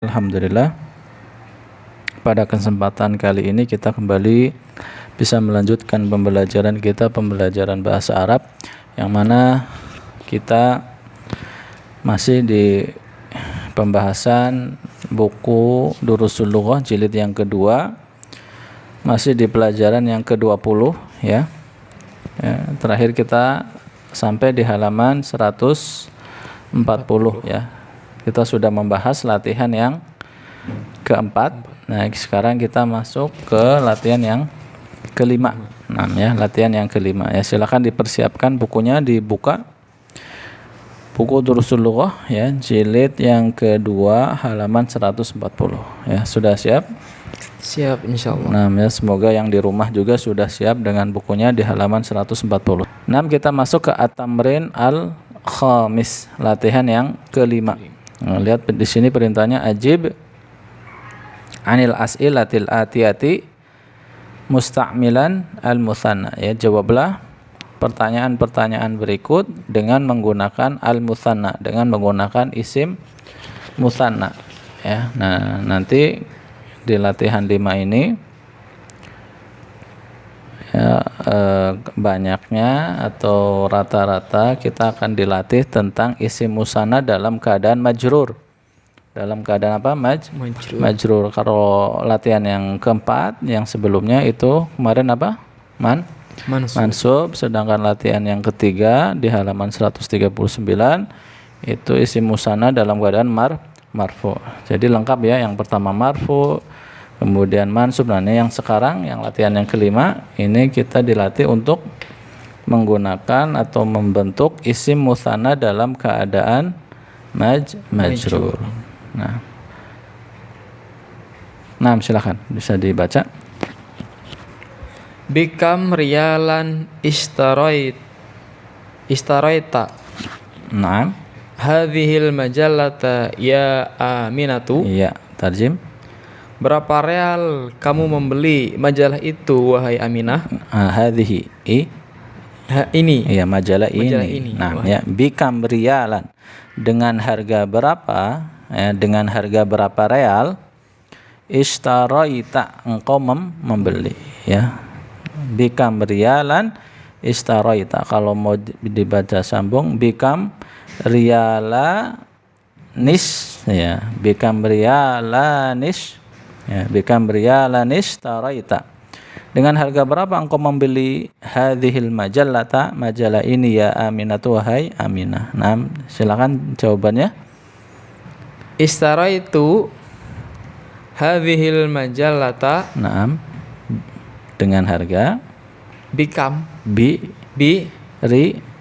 Alhamdulillah, pada kesempatan kali ini kita kembali bisa melanjutkan pembelajaran bahasa Arab, yang mana kita masih di pembahasan buku Durusul Lughah jilid yang kedua, masih di pelajaran yang ke-20 ya. Terakhir kita sampai di halaman 140 ya. Kita sudah membahas latihan yang keempat. Nah, sekarang kita masuk ke latihan yang kelima. Nah, ya, latihan yang kelima. Ya, silakan dipersiapkan bukunya, dibuka. Buku Durusul Lughah ya, jilid yang kedua halaman 140. Ya, sudah siap? Siap insyaallah. Nah, ya, semoga yang di rumah juga sudah siap dengan bukunya di halaman 140. Nah, kita masuk ke at-tamrin al-khamis, latihan yang kelima. Nah, lihat di sini perintahnya ajib anil as'ilatil atiyati musta'milan al-mutsanna. Ya, jawablah pertanyaan-pertanyaan berikut dengan menggunakan al-mutsanna, dengan menggunakan isim mutsanna. Ya, nah nanti di latihan 5 ini ya, banyaknya atau rata-rata kita akan dilatih tentang isim musanna dalam keadaan majrur. Dalam keadaan apa? Majrur. Kalau latihan yang keempat, yang sebelumnya itu kemarin apa? Mansub. Sedangkan latihan yang ketiga di halaman 139 itu isim musanna dalam keadaan marfu. Jadi lengkap ya, yang pertama marfu, kemudian mansub. Nah, ini yang sekarang, yang latihan yang kelima, ini kita dilatih untuk menggunakan atau membentuk isim musanna dalam keadaan majrur. Nah, silakan bisa dibaca. Bikam riyalan istaraita. Naam. Hadhil majallata ya Aminatu. Iya, tarjim. Berapa real kamu membeli majalah itu wahai Aminah? Hadhihi Ini. Iya, majalah ini. Nah, ya, bikam riyalan, dengan harga berapa? Ya, dengan harga berapa real? Ishtaraita, engkau membeli ya. Bikam riyalan ishtaraita. Kalau mau dibaca sambung, bikam riyalanis ya. Bikam riyalanis ya. Bikam riyalanis taraita. Dengan harga berapa engkau membeli hadhil majallata, majalah ini ya Aminatu, wahai Aminah? Nah, silakan jawabannya. Istaraitu hadhil majallata. Naam. Dengan harga Bikam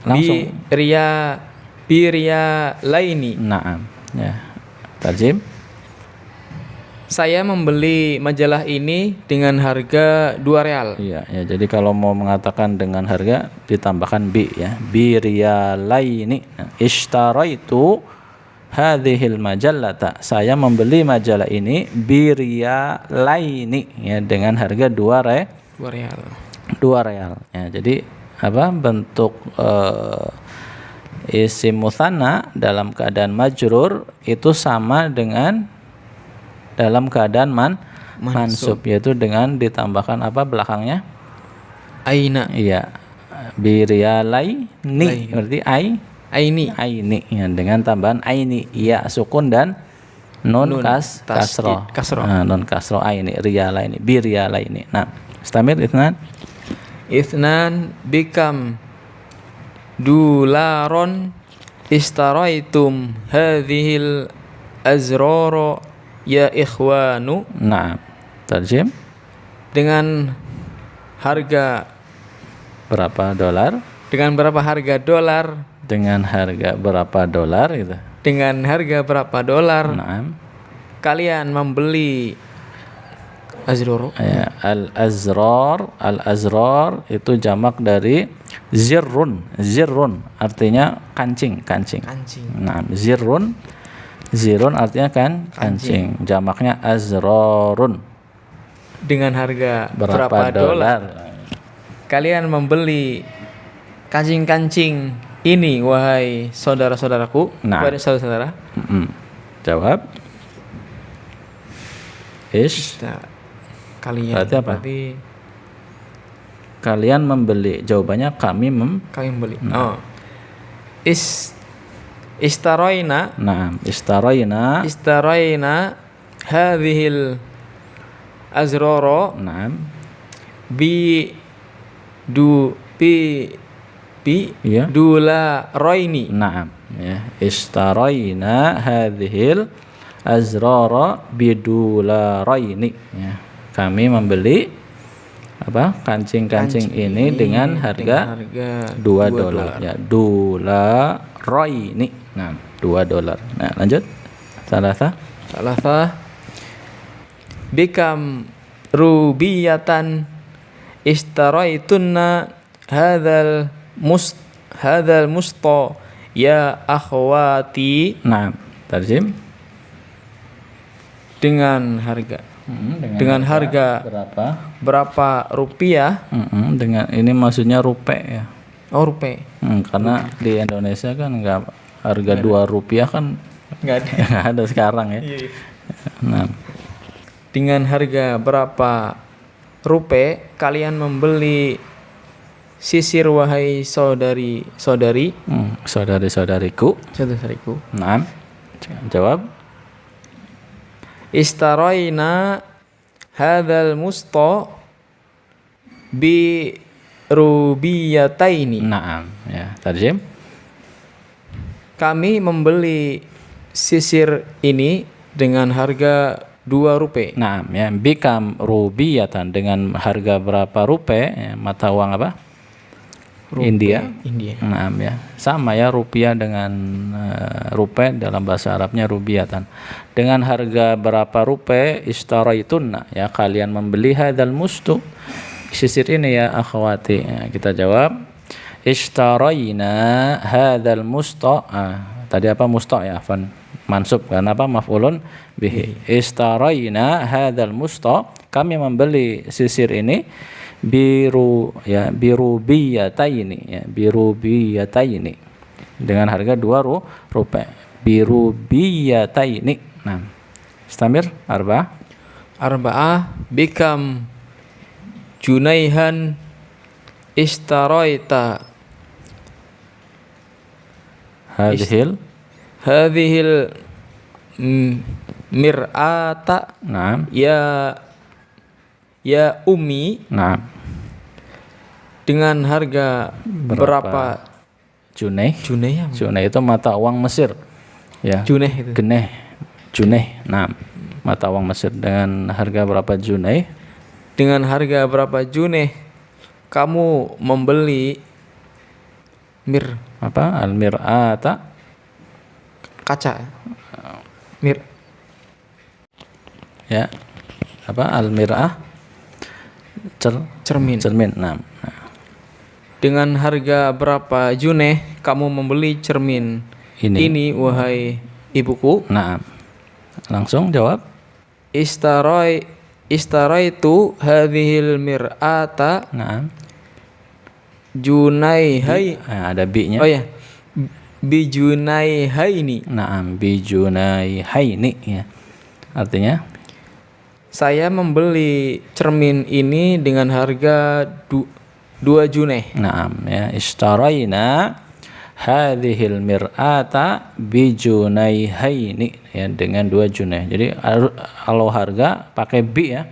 langsung riya laini. Naam. Ya. Tarjim. Saya membeli majalah ini dengan harga 2 real. Iya, ya. Jadi kalau mau mengatakan dengan harga ditambahkan bi ya. Bi riyalaini. Ishtaraitu hadhil majallata. Saya membeli majalah ini bi riyalaini ya, dengan harga 2 real. 2 real. Ya, jadi apa? Bentuk isim mutsanna dalam keadaan majrur itu sama dengan dalam keadaan mansub, yaitu dengan ditambahkan apa belakangnya? Aina. Iya. Biriyalaini berarti aini ya, dengan tambahan aini, ya sukun dan nun kasroh. Nah, nun kasroh aini, riyalaini, biriyalaini. Nah, istamir Ithnan bikam dularon istaraitum hadhil azroro ya ikhwanu. Nah, tarjim. Dengan harga berapa dolar? Dengan berapa harga dolar? Dengan harga berapa dolar gitu. Dengan harga berapa dolar? Naam. Kalian membeli azroro. Ya, al-azrar itu jamak dari zirrun. Zirrun artinya kancing. Nah, zirrun artinya kancing. Jamaknya azrarun. Dengan harga berapa dolar? Kalian membeli kancing-kancing ini wahai saudara-saudaraku. Nah. Wahai saudara-saudara. Jawab. Kalian Berarti apa? berarti Kalian membeli. Jawabannya kami kalian beli. Oh. Istaroina Istaroina hadhil azroro bi Iya. dula roini. Ya. Istaroina hadhil azrara bidularaini. Ya. Kami membeli kancing-kancing ini dengan harga $2 ya. Dolaraini. $2. Nah, lanjut. Salasa Bikam rubiyatan istaraitunna hadzal musta ya akhwati. Tarjim. Dengan harga berapa rupiah? Dengan ini maksudnya rupiah ya. Oh, rupiah. Karena di Indonesia kan enggak harga Rp2 kan enggak ada. Enggak ada sekarang ya. Dengan harga berapa rupiah kalian membeli sisir wahai saudari-saudariku. Jawab. Istaraina hadzal musta bi rubiyataini. Ya, tarjim. Kami membeli sisir ini dengan harga Rp2. Ya, bikam rubiyatan dengan harga berapa rupiah? Ya, mata uang apa? India. Ya. Sama ya, rupiah dengan rupiah dalam bahasa Arabnya rubiyatan. Dengan harga berapa rupiah istaraitunna ya kalian membeli hadzal mustu sisir ini ya akhwati. Ya, kita jawab istaraina hadzal musta. Tadi apa musta ya? Mansub kan apa maf'ulun bihi. Istaraina hadzal musta kami membeli sisir ini birubiyataini dengan harga Rp2 birubiyataini. Istamir arba'ah bikam junaihan istaraita hadhil mir'ata ya ummi. Dengan harga berapa junai? Junai itu mata uang Mesir. Ya. Junai itu. Junai. Mata uang Mesir dengan harga berapa junai? Dengan harga berapa junai kamu membeli al-mir'ata kaca. Ya. Al-mir'ah cermin. Dengan harga berapa juneh kamu membeli cermin ini wahai ibuku? Langsung jawab. Istaraitu hadhil mir'ata junaihai. Ada bi-nya. Oh ya. Bijunaihaini. Bijunaihaini ya. Artinya saya membeli cermin ini dengan harga 2 juneh. Ya, istaraina hadhil mir'ata bijunaihaini ya dengan 2 juneh. Jadi kalau harga pakai bi ya.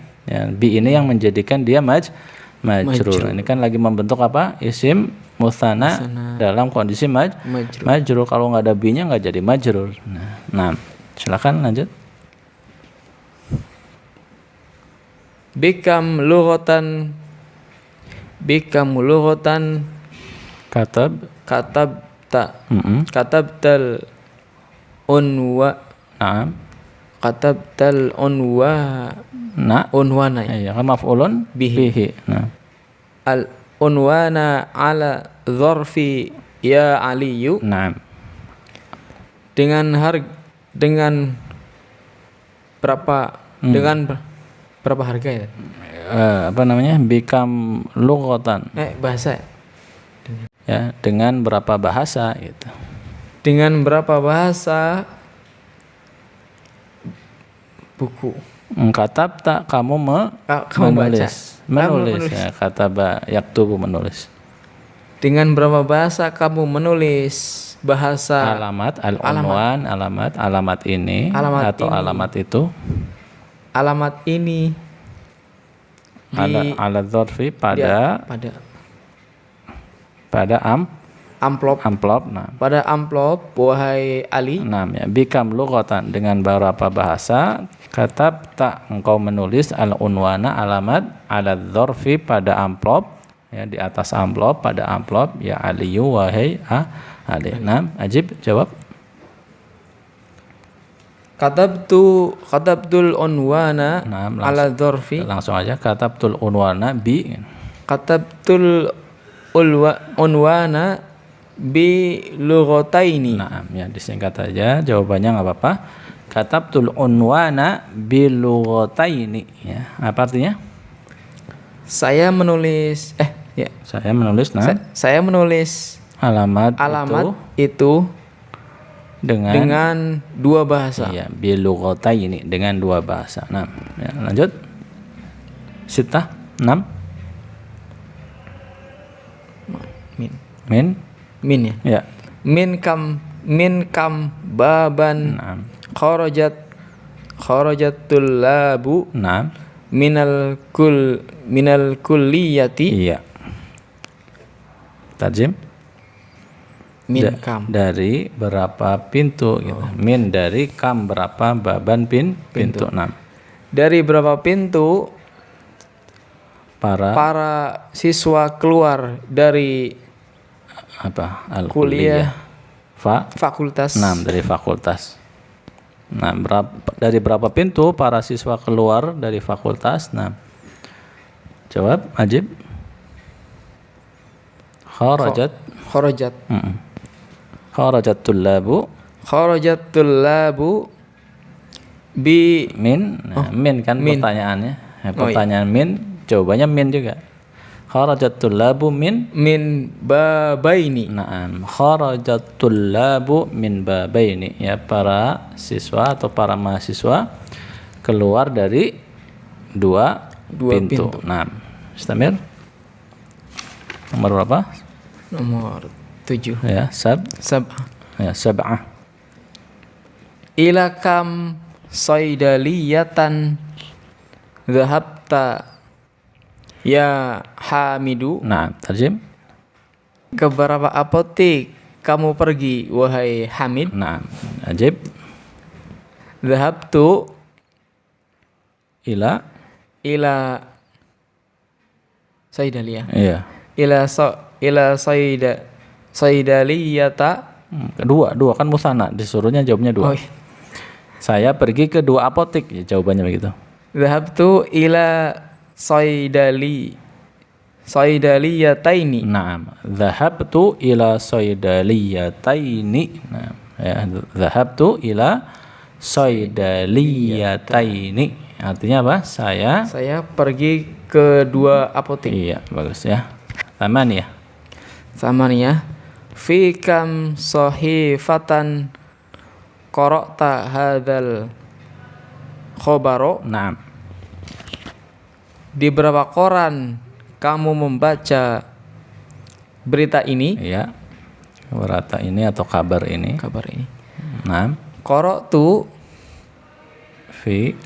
Bi ini yang menjadikan dia majrur. Ini kan lagi membentuk apa? Isim mutsanna dalam kondisi majrur. Kalau nggak ada bi-nya nggak jadi majrur. Silakan lanjut. Bikam lughatan katabtal unwana ya maf'ulun bihi. Al unwana ala dzarfi ya aliyu. Dengan berapa berapa harga ya? Bikam lughatan. Bahasa. Ya, dengan berapa bahasa gitu. Dengan berapa bahasa buku. Katabta kamu Kamu menulis. Menulis menulis. ya, kataba yaktubu menulis. Dengan berapa bahasa kamu menulis? Bahasa Alamat al-unwan, alamat ini Alamat atau ini. alamat itu. alamat ini di Ala dzarfi pada amplop. amplop. Nah, Pada amplop, wahai Ali. ya bikam lughatan, dengan beberapa bahasa. Katabta engkau menulis al-unwana, alamat, ala dzarfi pada amplop, ya di atas amplop, pada amplop, ya Aliyu wahai Ali. Nah, ajib jawab. Katabtul unwana Nah, ala dzarfi. langsung aja katabtul unwana bi. Katabtul unwana bi lughataini. Nah, ya disingkat aja jawabannya nggak apa-apa. Katabtul unwana bi lughataini, ya. Apa artinya? Saya menulis Saya menulis saya menulis alamat itu dengan dua bahasa. iya, bi lughataini, dengan dua bahasa. Nah, ya, lanjut. Sitah 6. Min Ya. ya. Min kam baban Nah, kharajatul labu nah, minal kulliyati. iya. Tarjim. Min kam Dari berapa pintu gitu. Min dari kam berapa, baban pintu. Nah, dari berapa pintu para siswa keluar dari apa? kuliah Al-kulliyah. fakultas. 6 dari fakultas. Nah, dari berapa pintu para siswa keluar dari fakultas? Nah, jawab Ajib. Kharajat kharajatul labu bi min. Nah, min kan min. pertanyaannya. Ya, pertanyaan min, jawabannya min juga. Kharajatul labu min babaini. Naam, kharajatul labu min babaini, ya para siswa atau para mahasiswa keluar dari dua pintu. Nah, istamir. Nomor berapa? Nomor 7. Ya, ya, sab'ah. Ila kam saidaliyatan dhahabta ya Hamidu. Nah, tarjim. Ke berapa apotek kamu pergi wahai Hamid? Nah, ajib. Dhahabtu Ila saidaliyah. iya. Ila saidaliyata. Dua kan musana, disuruhnya jawabnya dua. Oh, iya. Saya pergi ke dua apotek, ya jawabannya begitu. Dhahabtu ila saidaliyataini. Naam, dhahabtu ila saidaliyataini. Nah, ya, dhahabtu ila saidaliyataini. Artinya apa? Saya pergi ke dua apotek. Iya, bagus ya. Taman ya. Samania fi kam sahifatan qara'ta hadzal khabaro. Naam. Di berapa koran kamu membaca berita ini? Iya. Berita ini atau kabar ini. Kabar ini. Naam. Qara'tu fi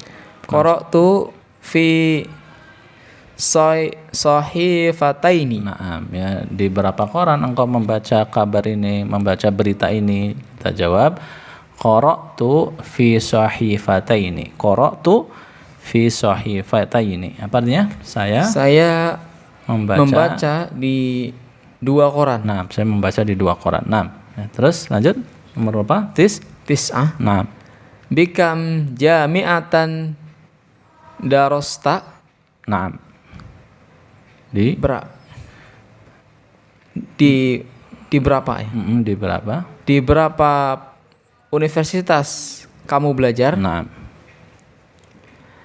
sahifataini. Naam, ya, di berapa koran engkau membaca kabar ini, membaca berita ini? Kita jawab qara'tu fi sahifataini. Qara'tu fi sahifataini. Apa artinya? Saya membaca di dua koran. Nah, saya membaca di dua koran. Nah, terus lanjut nomor berapa? Tis'ah. Nah, Bikam jami'atan darosta. nah, di berapa ya? di berapa? Di berapa universitas kamu belajar? Nah,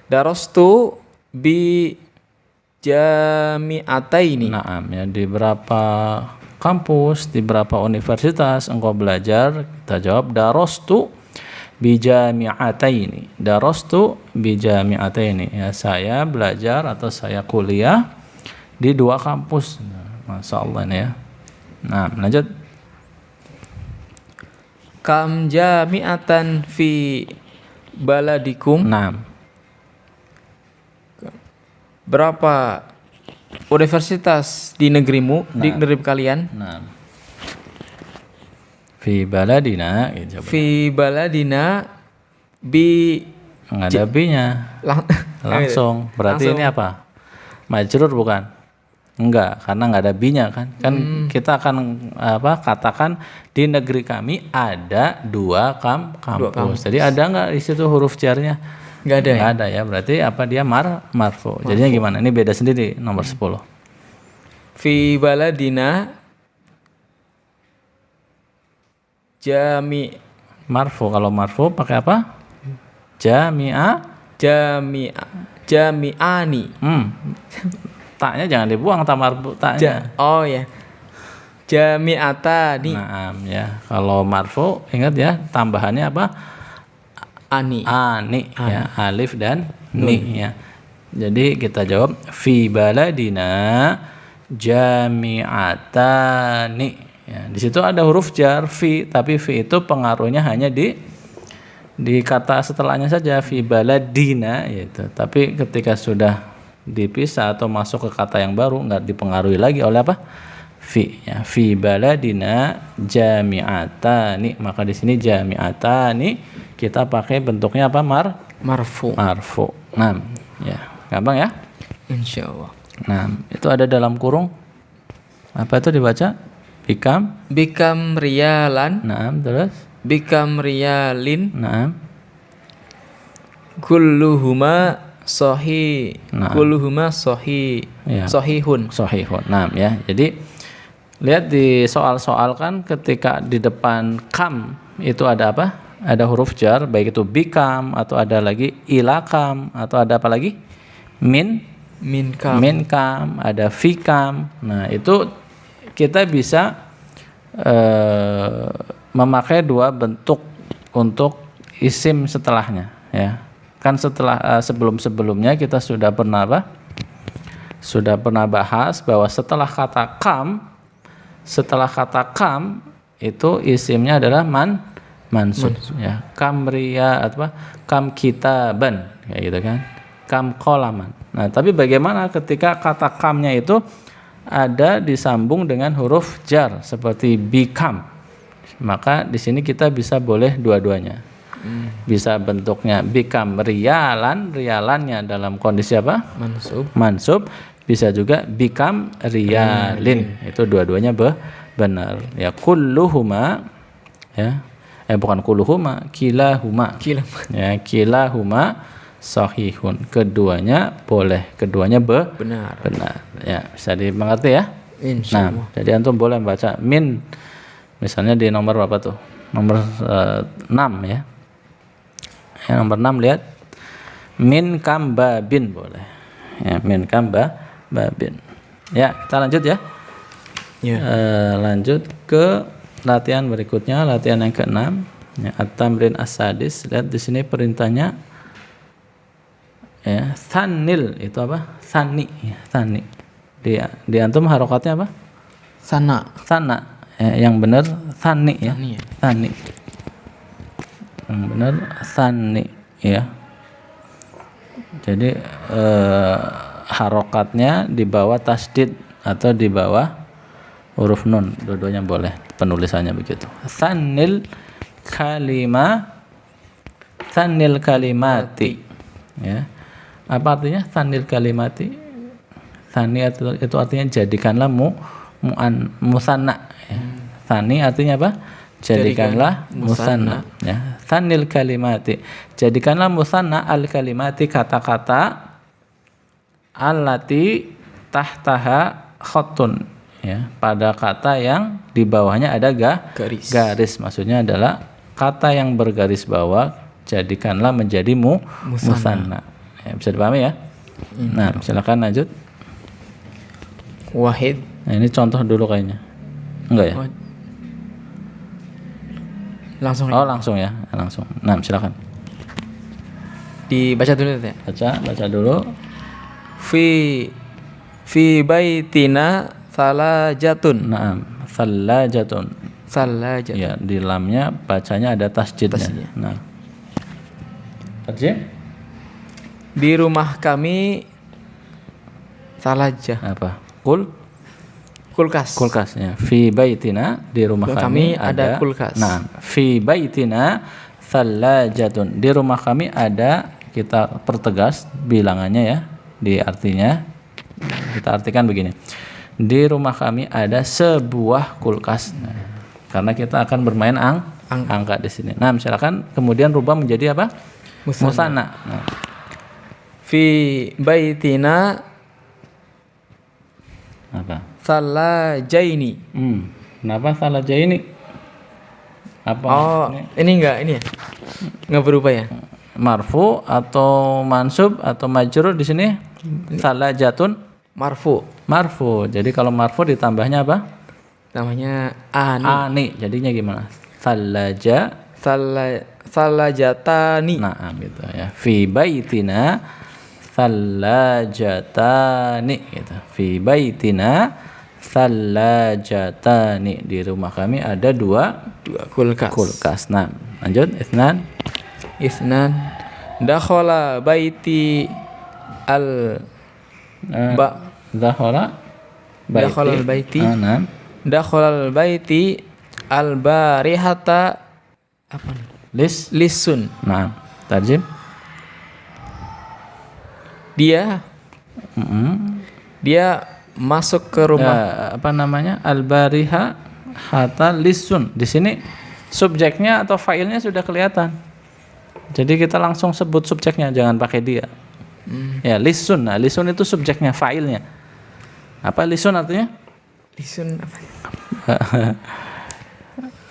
Darostu bi jami'ataini. nah, ya, di berapa kampus, di berapa universitas engkau belajar? Kita jawab darostu bijami'ataini. Darastu bijami'ataini. Ya, saya belajar atau saya kuliah di 2 kampus. Masya Allah ini ya. Nah, lanjut. Kam jami'atan fi baladikum. Nah, Berapa universitas di negerimu, di negeri kalian? nah. Fi baladina gitu. Fi baladina bi Nggak ada B-nya. Langsung. Berarti ini apa? Majrur bukan? Enggak, karena nggak ada B-nya kan. Kan kita akan katakan di negeri kami ada 2 kampus. Jadi ada nggak di situ huruf jarnya? Nggak ada. Nggak ada ya. Berarti apa dia marfu. Jadinya gimana? Ini beda sendiri nomor 10. Fi baladina Marfu. Kalau marfu pakai apa? jami'ani. Taknya jangan dibuang, marfu taknya. Oh ya. Jami'atani. Naam ya. Kalau marfu ingat ya tambahannya apa? Ani. Ya, alif dan ni ya. Jadi kita jawab fi baladina jami'atani. Ya, di situ ada huruf jar fi, tapi fi itu pengaruhnya hanya di kata setelahnya saja, fi baladina gitu. Tapi ketika sudah dipisah atau masuk ke kata yang baru nggak dipengaruhi lagi oleh apa? Fi ya. Fi baladina jami'atani. Maka di sini jami'atani kita pakai bentuknya apa? Marfu. Nah, ya. Gampang ya? Insyaallah. Nah, itu ada dalam kurung. Apa itu dibaca? Bikam riyalan. Naam, terus? Bikam riyalin. Naam. Kulluhuma sahih. Naam. Kulluhuma sahih. Ya. Sahihun. Naam ya. Jadi lihat di soal-soal kan ketika di depan kam itu ada apa? Ada huruf jar, baik itu bikam atau ada lagi ilakam atau ada apa lagi? Minkam, ada fikam. Nah, itu kita bisa memakai 2 bentuk untuk isim setelahnya ya. Kan setelah sebelum-sebelumnya kita sudah pernah bahas bahwa setelah kata kam itu isimnya adalah mansub ya. Kamria atau kam kitaban kayak gitu kan. Kam qalaman. Nah, tapi bagaimana ketika kata kamnya itu ada disambung dengan huruf jar seperti bikam, maka di sini kita bisa boleh dua-duanya. Bisa bentuknya bikam riyalannya dalam kondisi apa? Mansub. Bisa juga bikam riyalin. Itu dua-duanya benar. Ya kulluhuma ya. Bukan kulluhuma, kilahuma. Ya, kilahuma sahihun. Keduanya boleh, keduanya benar. Ya, bisa dimengerti ya? Insyaallah. Nah, jadi antum boleh baca min misalnya di nomor berapa tuh? Nomor 6 ya. Ya, nomor 6 lihat. Min kambabin boleh. Ya, min kambabin. Ya, kita lanjut ya. Lanjut ke latihan berikutnya, latihan yang ke-6. Ya, at-tamrin as-sadis. Lihat di sini perintahnya ya, thanil itu apa? Thani ya, thani. Di antum harokatnya apa? Sana. Ya, yang benar thani ya. Thani. Yang benar thani ya. Jadi harokatnya di bawah tasdid atau di bawah huruf nun, dua-duanya boleh penulisannya begitu. Thanil kalimati ya. Apa artinya thanil kalimati? Thani itu artinya jadikanlah musanna ya. Thani artinya apa? Jadikanlah musanna ya. Thanil kalimati, jadikanlah musanna al kalimati, kata-kata allati tahtaha khattun ya, pada kata yang di bawahnya ada garis. Maksudnya adalah kata yang bergaris bawah jadikanlah menjadi musanna. Ya, bisa dipahami ya? Nah, silakan lanjut. Wahid. Nah, ini contoh dulu kayaknya. Enggak ya? Langsung Oh, langsung ya, langsung. Nah, silakan. dibaca dulu ya. Baca dulu. Fi baitina salajatun. Naam, thalajatun. Salajatun. Ya, di lamnya bacanya ada tasjidnya. Tasjid. Nah. Tasjid? Di rumah kami salaja. Apa? Kulkas. Kulkas ya. Fi baitina, di rumah kami ada kulkas. Nah, fi baitina thalajatun. Di rumah kami ada, kita pertegas bilangannya ya, di artinya. Kita artikan begini. Di rumah kami ada sebuah kulkas. Nah, karena kita akan bermain angka di sini. Nah, silakan kemudian rubah menjadi apa? Musanna. Nah. Fi baitina Apa? salajaini. Kenapa salajaini? Apa? Ini enggak ini ya? Enggak berubah ya? Marfu atau mansub atau majrur di sini? Salajatun marfu. Jadi kalau marfu ditambahnya apa? Namanya Ani. Jadinya gimana? Salajatani. Nah, gitu ya. Fi baitina thalajatani gitu. Fi baitina thalajatani. Di rumah kami ada dua kulkas. Nah, lanjut. Isnan. Dakhala baiti al Dakhala baiti. Dakhala baiti al barihata apa? Lisun. Nah, tarjim. Dia masuk ke rumah. Apa namanya? Al-bariha hata lisun. Di sini subjeknya atau failnya sudah kelihatan. Jadi kita langsung sebut subjeknya, jangan pakai dia. Ya, lisun. Nah, lisun itu subjeknya, failnya. Apa lisun artinya? Lisun apa?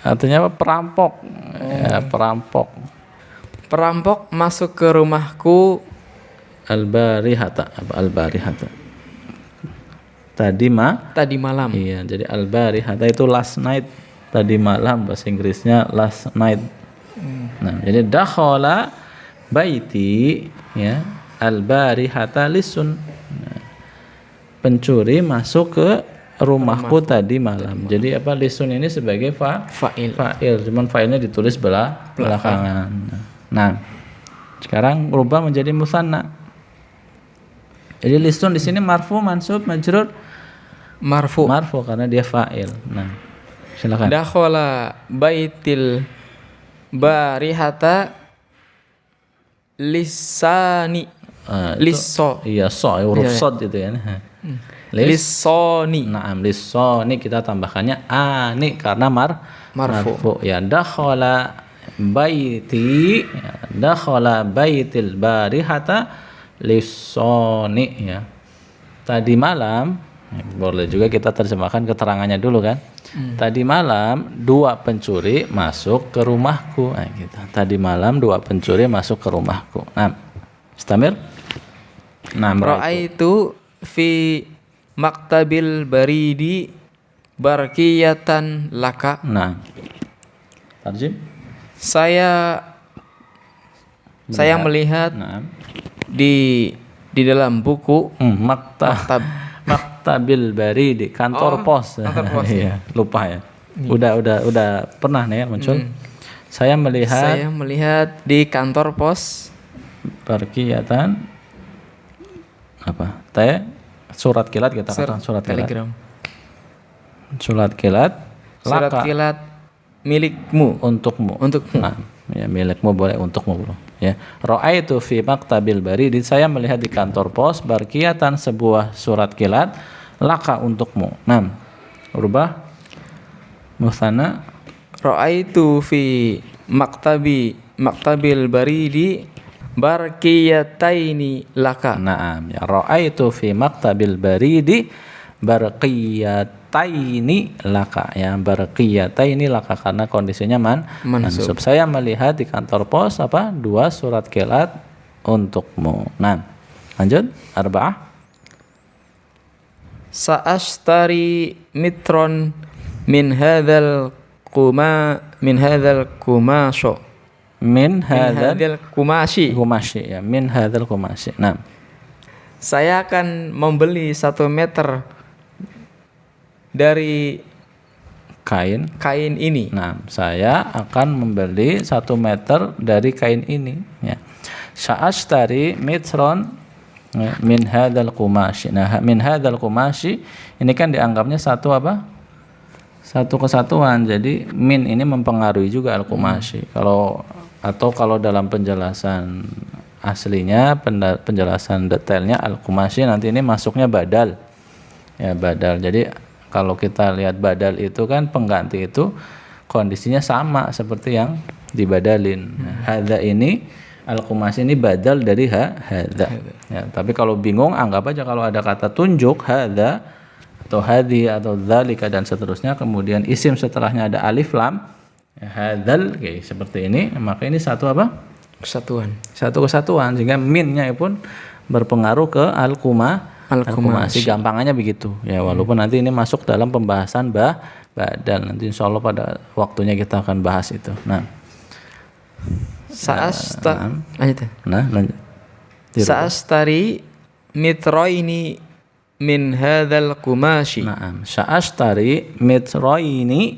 Artinya apa? Perampok. Ya, perampok. Perampok masuk ke rumahku. Al-barihata. Apa al-barihata? Tadi malam. Iya, jadi al-barihata itu last night. Tadi malam, bahasa Inggrisnya last night. Nah, jadi dakhala baiti ya al-barihata lisun. Nah, pencuri masuk ke rumahku tadi malam. Jadi apa, lisun ini sebagai fa'il. Cuman fa'ilnya ditulis belakangan. Nah, sekarang berubah menjadi musanna. Jadi lisun di sini marfu, mansub, majrur. Marfu karena dia fa'il. Nah, silakan. Dakhala baitil barihata lisani. Lisso. Iya, huruf sod itu ya. Lissoni. Naam, lissoni kita tambahkannya ani karena marfu. Ya, dakhala baitil barihata lissoni ya. Tadi malam, boleh juga kita terjemahkan keterangannya dulu kan. Tadi malam dua pencuri masuk ke rumahku. Nah, gitu. Tadi malam dua pencuri masuk ke rumahku. Nah, istamir. Nah, ra'aitu fi maktabil baridi barqiyatan laka. Nah, tarjim. Saya melihat di dalam buku maktabil baridi, kantor pos. Iya, lupa ya. Udah pernah nih muncul. Saya melihat di kantor pos barqiyatan apa? Surat kilat kita katakan surat telegram. Surat kilat milikmu, untukmu. Nah, ya, milikmu boleh, untukmu belum. Ya. Ra'aitu fi maktabil baridi, saya melihat di kantor pos barqiyatan sebuah surat kilat laka untukmu. Nah, rubah musanna. Ra'aitu fi maktabil baridi barqiyataini laka. Naam, ya, ra'aitu fi maktabil baridi barqiyataini laka. Ya, barqiyataini laka karena kondisinya mansub. Saya melihat di kantor pos apa? Dua surat kilat untukmu. Nah, lanjut. Arba'ah. Sa'ashtari mitron min hadzal hadzal kumasho. Min hadzal kumashi. kumashi ya, min hadzal kumashi. Nah, Saya akan membeli 1 meter dari kain. kain ini. Nah, saya akan membeli 1 meter dari kain ini ya. Sa'ashtari mitron min hadzal kumashi. Nah, min hadzal kumashi ini kan dianggapnya satu apa? Satu kesatuan. Jadi min ini mempengaruhi juga al-kumashi. Kalau dalam penjelasan aslinya, penjelasan detailnya al-kumashi nanti ini masuknya badal. Ya, badal. Jadi kalau kita lihat badal itu kan pengganti itu kondisinya sama seperti yang dibadalin. Hadza ini al-kumashi ini badal dari hadza. Ya, tapi kalau bingung anggap aja kalau ada kata tunjuk hadza atau hadi atau dzalika dan seterusnya, kemudian isim setelahnya ada alif lam, ya, hadzal kayak seperti ini, maka ini satu apa? Satu kesatuan, sehingga minnya pun berpengaruh ke al-kumashi. Gampangannya begitu ya, walaupun nanti ini masuk dalam pembahasan badal, nanti insyaallah pada waktunya kita akan bahas itu. Nah, lanjut. Sa'astari mitraini min hadzal kumashi. Naam, sa'astari mitraini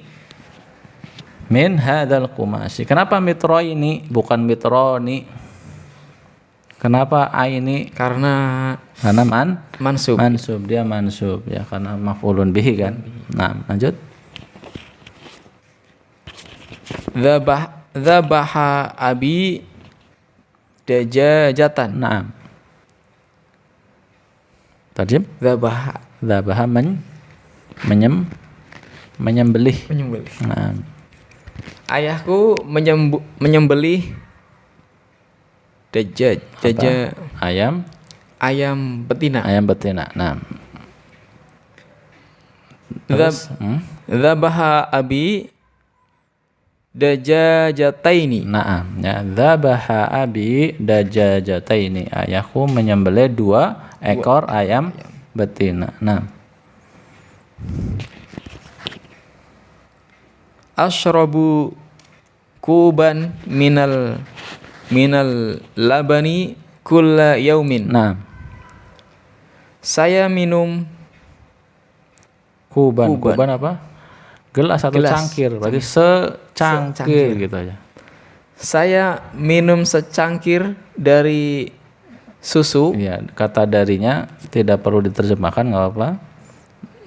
min hadzal kumashi. Kenapa mitraini bukan mitroni? Kenapa aini? Karena mansub. Dia mansub ya, karena maf'ulun bihi kan. Nah, lanjut. Dzabaha abi dajajatan. Naam. Tarjim? Dzabaha menyembelih. Nah. Ayahku menyembelih ayam betina. Nah. Dzabaha abi dajajataini. Nah, ya, dzabaha abi dajajataini. Ayahku menyembelih 2 ekor ayam betina. Nah. Asyrabu kuban minal labani kulla yaumin. Nah. Saya minum kuban apa? Gelas atau cangkir, berarti secangkir gitu aja. Saya minum secangkir dari susu. Iya, kata darinya tidak perlu diterjemahkan, nggak apa-apa.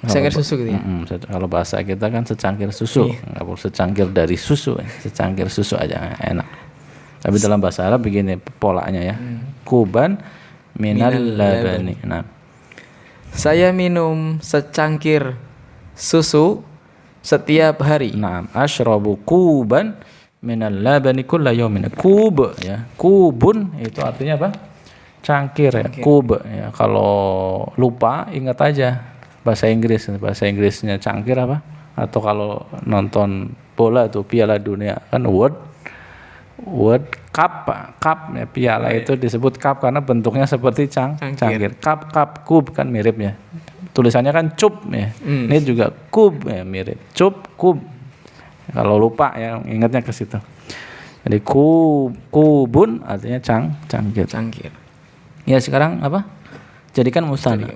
Secangkir susu gitu ya. Kalau bahasa kita kan secangkir susu, nggak perlu secangkir dari susu, secangkir susu aja enak. Tapi dalam bahasa Arab begini polanya ya. Kuban minal labani. Nah. Saya minum secangkir susu setiap hari. Nah, asyrabu kuban minal labani kulla yaumin. Kub ya. Kubun itu artinya apa? Cangkir ya. Kub ya. Kalau lupa ingat aja bahasa Inggrisnya cangkir apa? Atau kalau nonton bola tuh Piala Dunia kan World Cup ya, piala itu disebut cup karena bentuknya seperti cangkir. Cup kub kan miripnya. Tulisannya kan cup ya. Ini juga kub ya, mirip. Kub. Kalau lupa ya ingatnya ke situ. Jadi kubun artinya cangkir. Ya, sekarang apa? Jadikan musanna.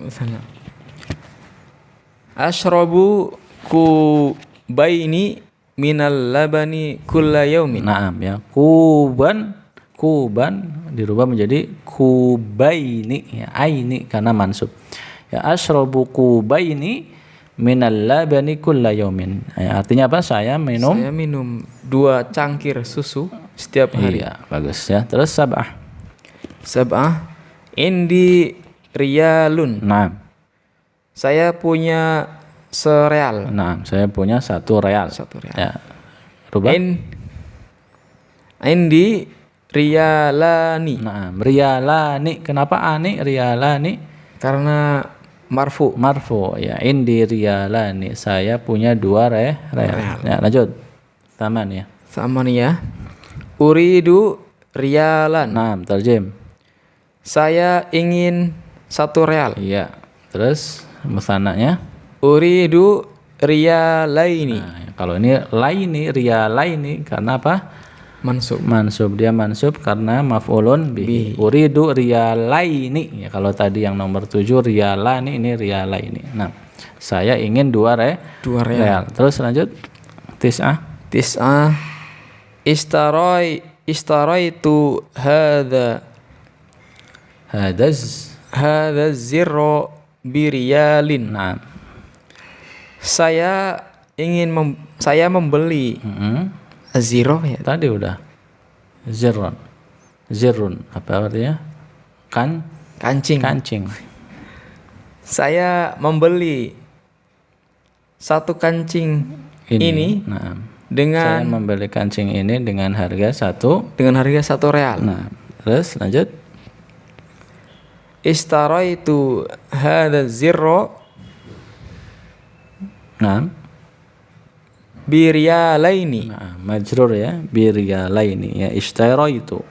Asyrabu kubaini minal labani kulla yaumin. Naam ya. Kuban dirubah menjadi kubaini ya, aini karena mansub. Ya, asyrabu kubaini minal labani kulla yaumin. Ya, artinya apa? Saya minum 2 cangkir susu setiap hari. Iya, bagus ya. Terus sab'ah indi riyalun. Nah. Saya punya sereal. Nah, saya punya 1 real. Ya. Rubah. Indi riyalani. Nah, riyalani. Kenapa ani riyalani? Karena marfu ya. Indi riyalani. Saya punya 2 real. Ya, lanjut. Taman ya. Uridu riyalan. Nah, tarjim. Saya ingin 1 real. Iya. Terus musananya? Uridu riyalaini. Nah, kalau ini laini, riyalaini karena apa? Mansub. Mansub, dia mansub karena maf'ulun bihi. Uridu riyalaini. Ya, kalau tadi yang nomor 7 riyalani, ini riyalaini. Nah, saya ingin 2 real. Terus lanjut. Tis'ah. Istaraitu hadza zirra biriyalin. Nah, saya membeli ziro ya. Tadi udah. Zirrun. Apa artinya? Kancing. Saya membeli 1 kancing ini. Nah, saya membeli kancing ini dengan harga 1 real. Nah, terus lanjut. Istaraitu hadza zirra. Nah, biriyalaini. Nah, majrur ya, biriyalaini ya. Istaraitu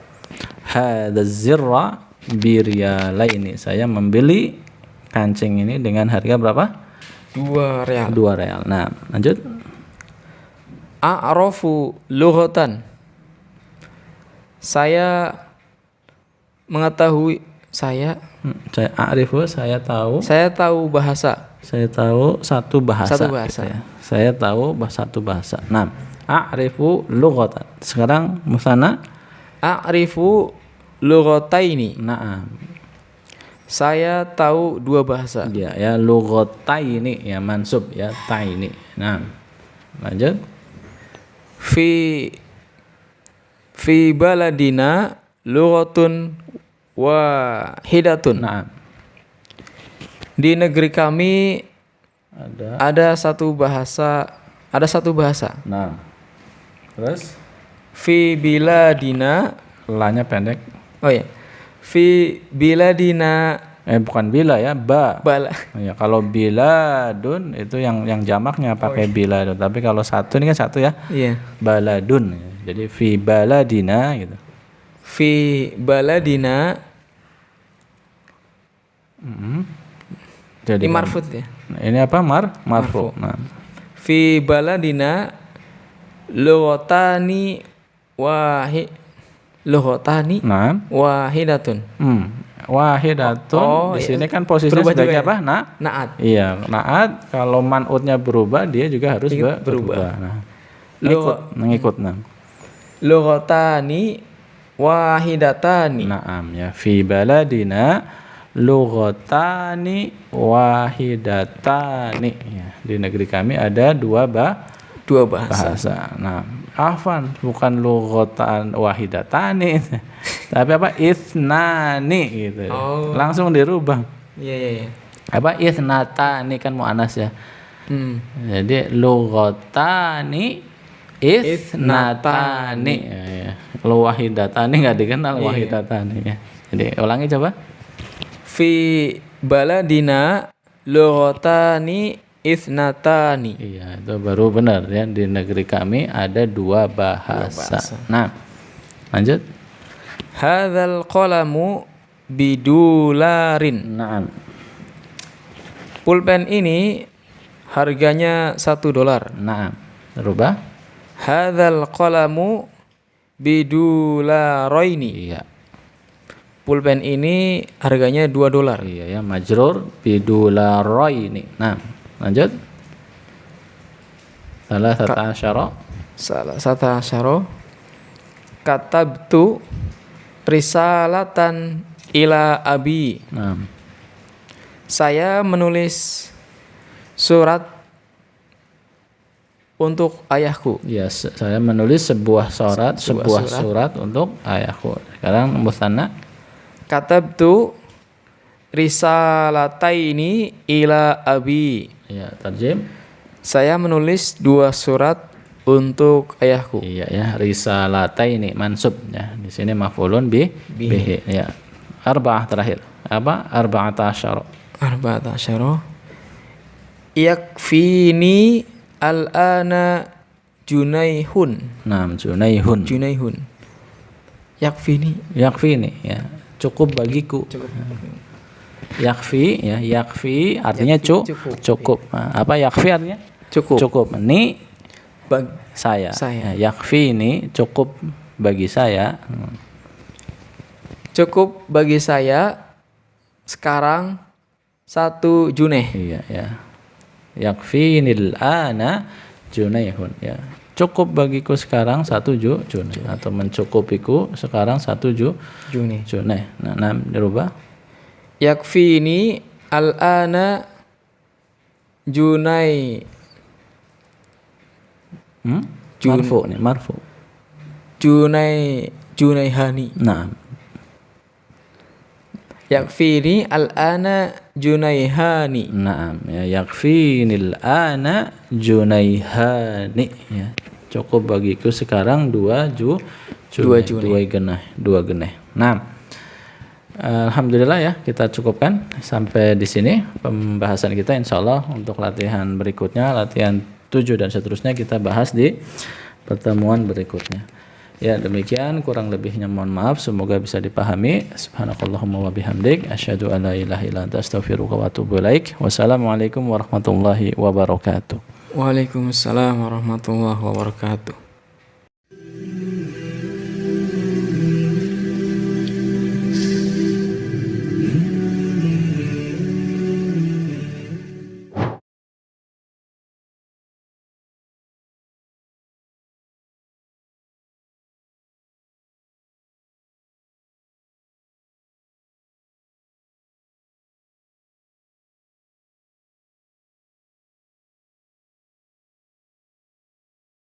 hadza zirra biriyalaini. Saya membeli kancing ini dengan harga berapa? 2 real. Nah, lanjut. A'rafu lughatan. Saya mengetahui saya tahu bahasa. Saya tahu 1 bahasa. Ya. Saya tahu 1 bahasa. Nah, a'rifu lughatan. Sekarang musanna. A'rifu lughataini. Nah, saya tahu 2 bahasa. Ya, lughataini ya, mansub ya, taini. Nah, lanjut. Fi baladina lughatun wahidatun. Nah, di negeri kami ada satu bahasa. Nah, terus fi biladina, lanya pendek. Oh ya. Fi biladina, bukan bila ya, bala. Ya, kalau biladun itu yang jamaknya pakai biladun, tapi kalau satu ini kan 1 ya. Iya. Baladun. Jadi fi baladina gitu. Fi baladina. Jadi ini marfut ya. Ini apa? Marfu. Nah. Fi baladina lughotani wahidatun. Wahidatun. Di sini kan posisinya sebagai apa? Naat. Iya, naat. Kalau man'utnya berubah, dia juga harus berubah. Nah, mengikut. Nah. Lughotani wahidatani. Naam ya. Fi baladina lughotani wahidatani. Ya, di negeri kami ada 2 bahasa. Nah, afan, bukan lughotan wahidatani. Tapi apa? Ithnani gitu. Langsung dirubah. Iya. Apa? Ithnatani kan muannas ya. Jadi lughotani ithnatani. Ya. Kalau wahidatani enggak dikenal wahidatani ya. Jadi ulangi coba. Fi baladina lughotani ithnatani. Iya, itu baru benar ya. Di negeri kami ada 2 bahasa. Nah, lanjut. Hadzal qalamu bidularin. Naam. Pulpen ini harganya $1. Naam. Rubah. Hadzal qalamu bidularaini. Iya. Pulpen ini harganya $2. Iya ya, majrur bidularaini. Nah, lanjut. Salah satu asyara. Katabtu risalatan ila abi. Nah. Saya menulis surat untuk ayahku. Ya, saya menulis sebuah surat untuk ayahku. Sekarang musanna. Katabtu risalataini ila abi. Ya, tarjim. Saya menulis 2 surat untuk ayahku. Iya ya, risalataini mansub ya. Di sini maf'ulun bihi ya. Arba'ah terakhir. Apa? 14. Yakfini al-ana junaihun. Naam, junaihun. Yakfini ya. Cukup bagiku. Yakfi ya, yakfi artinya cukup. Nah, apa yakfi artinya? Cukup. Ni Saya. Ya, yakfi ini cukup bagi saya. Cukup bagi saya sekarang 1 juneh. Iya ya. Yakfinil ana junaihun ya. Cukup bagiku sekarang 1 juneh atau mencukupiku sekarang 1 juneh. Nah, dirubah. Yakfini al-ana junai. Marfu nih, marfu. Junaihani. Nah, Yakfini al-ana junaihani. Naam ya, yakfinil ana junaihani ya. Cukup bagiku sekarang 2 geneh. Nah, alhamdulillah ya, kita cukupkan sampai di sini pembahasan kita. Insyaallah untuk latihan berikutnya, latihan 7 dan seterusnya kita bahas di pertemuan berikutnya. Ya, demikian kurang lebihnya mohon maaf, semoga bisa dipahami. Subhanakallahumma wa bihamdik asyhadu an la ilaha illa anta astaghfiruka wa atubu ilaik. Wassalamualaikum warahmatullahi wabarakatuh. Waalaikumsalam warahmatullahi wabarakatuh.